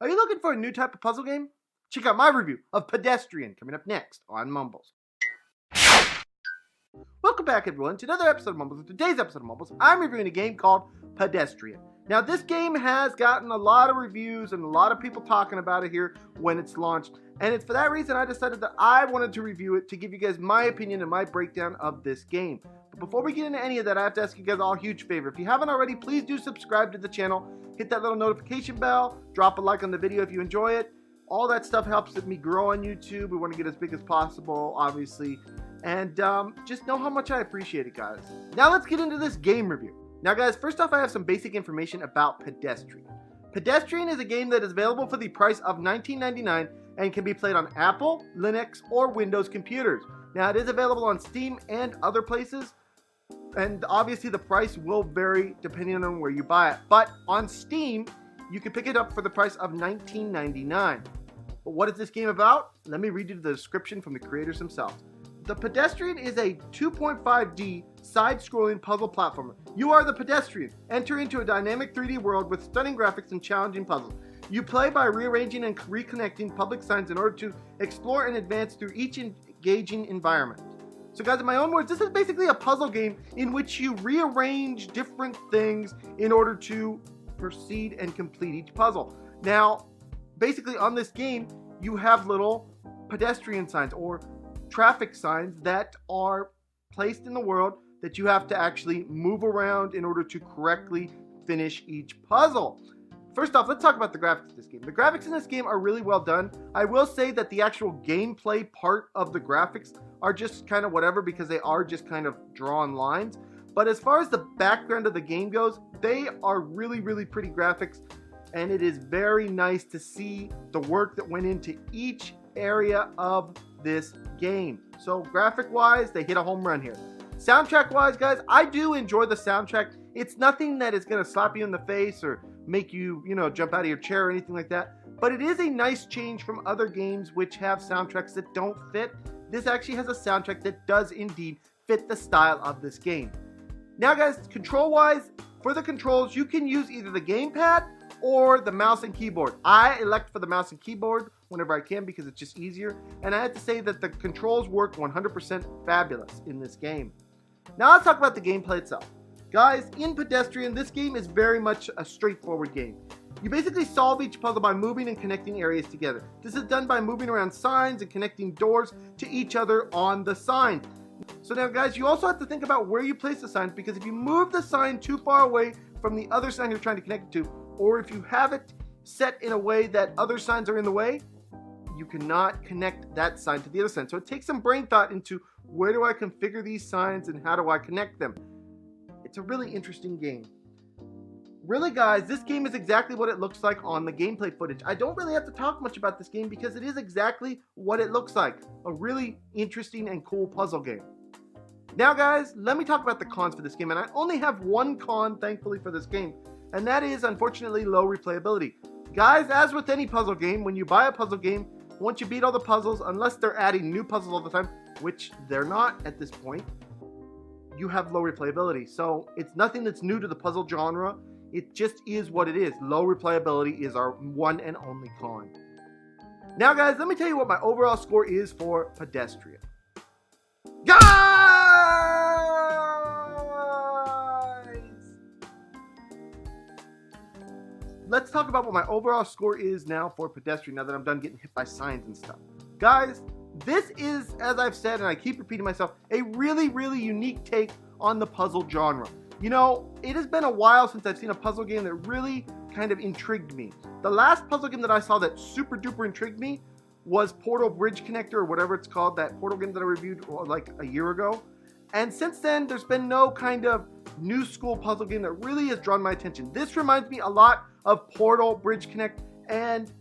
Are you looking for a new type of puzzle game? Check out my review of Pedestrian coming up next on Mumbles. Welcome back, everyone, to another episode of Mumbles. In today's episode of Mumbles, I'm reviewing a game called Pedestrian. Now, this game has gotten a lot of reviews and a lot of people talking about it here when it's launched. And it's for that reason I decided that I wanted to review it to give you guys my opinion and my breakdown of this game. But before we get into any of that, I have to ask you guys all a huge favor. If you haven't already, please do subscribe to the channel. Hit that little notification bell. Drop a like on the video if you enjoy it. All that stuff helps me grow on YouTube. We want to get as big as possible, obviously. And just know how much I appreciate it, guys. Now let's get into this game review. Now, guys, first off, I have some basic information about Pedestrian. Pedestrian is a game that is available for the price of $19.99 and can be played on Apple, Linux, or Windows computers. Now, it is available on Steam and other places, and obviously the price will vary depending on where you buy it. But on Steam, you can pick it up for the price of $19.99. But what is this game about? Let me read you the description from the creators themselves. The Pedestrian is a 2.5D side-scrolling puzzle platformer. You are the pedestrian. Enter into a dynamic 3D world with stunning graphics and challenging puzzles. You play by rearranging and reconnecting public signs in order to explore and advance through each engaging environment. So guys, in my own words, this is basically a puzzle game in which you rearrange different things in order to proceed and complete each puzzle. Now, basically on this game, you have little pedestrian signs or traffic signs that are placed in the world that you have to actually move around in order to correctly finish each puzzle. First off, let's talk about the graphics of this game. The graphics in this game are really well done. I will say that the actual gameplay part of the graphics are just kind of whatever because they are just kind of drawn lines. But as far as the background of the game goes, they are really, really pretty graphics. And it is very nice to see the work that went into each area of this game. So graphic-wise, they hit a home run here. Soundtrack-wise, guys, I do enjoy the soundtrack. It's nothing that is going to slap you in the face or make you, jump out of your chair or anything like that. But it is a nice change from other games which have soundtracks that don't fit. This actually has a soundtrack that does indeed fit the style of this game. Now, guys, control-wise, for the controls, you can use either the gamepad or the mouse and keyboard. I elect for the mouse and keyboard whenever I can because it's just easier. And I have to say that the controls work 100% fabulous in this game. Now let's talk about the gameplay itself. Guys, in Pedestrian, this game is very much a straightforward game. You basically solve each puzzle by moving and connecting areas together. This is done by moving around signs and connecting doors to each other on the sign. So now, guys, you also have to think about where you place the signs, because if you move the sign too far away from the other sign you're trying to connect it to, or if you have it set in a way that other signs are in the way, you cannot connect that sign to the other sign. So it takes some brain thought into where do I configure these signs and how do I connect them. It's a really interesting game. Really, guys, this game is exactly what it looks like on the gameplay footage. I don't really have to talk much about this game because it is exactly what it looks like. A really interesting and cool puzzle game. Now, guys, let me talk about the cons for this game. And I only have one con, thankfully, for this game. And that is, unfortunately, low replayability. Guys, as with any puzzle game, when you buy a puzzle game, once you beat all the puzzles, unless they're adding new puzzles all the time, which they're not at this point, you have low replayability. So it's nothing that's new to the puzzle genre. It just is what it is. Low replayability is our one and only con. Now, guys, let me tell you what my overall score is for Pedestrian. Guys! Let's talk about what my overall score is now for Pedestrian, now that I'm done getting hit by signs and stuff. Guys, this is, as I've said, and I keep repeating myself, a really, really unique take on the puzzle genre. It has been a while since I've seen a puzzle game that really kind of intrigued me. The last puzzle game that I saw that super duper intrigued me was Portal Bridge Connector, or whatever it's called, that Portal game that I reviewed like a year ago. And since then, there's been no kind of new school puzzle game that really has drawn my attention. This reminds me a lot of Portal Bridge Connect, and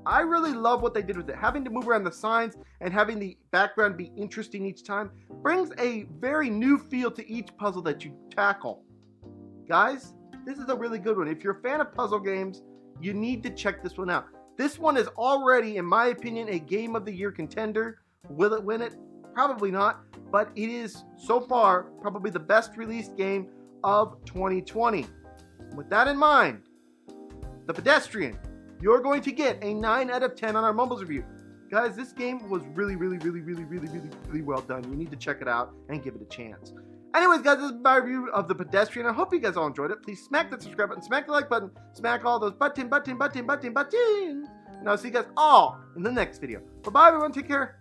I really love what they did with it. Having to move around the signs and having the background be interesting each time brings a very new feel to each puzzle that you tackle. Guys, this is a really good one. If you're a fan of puzzle games, you need to check this one out. This one is already, in my opinion, a Game of the Year contender. Will it win it? Probably not, but it is, so far, probably the best released game of 2020. With that in mind, the Pedestrian you're going to get a 9 out of 10 on our Mumbles review. Guys, this game was really well done. You need to check it out and give it a chance. Anyways, guys, this is my review of the Pedestrian. I hope you guys all enjoyed it. Please smack that subscribe button, smack the like button, smack all those buttons. And I'll see you guys all in the next video. Bye-bye, everyone. Take care.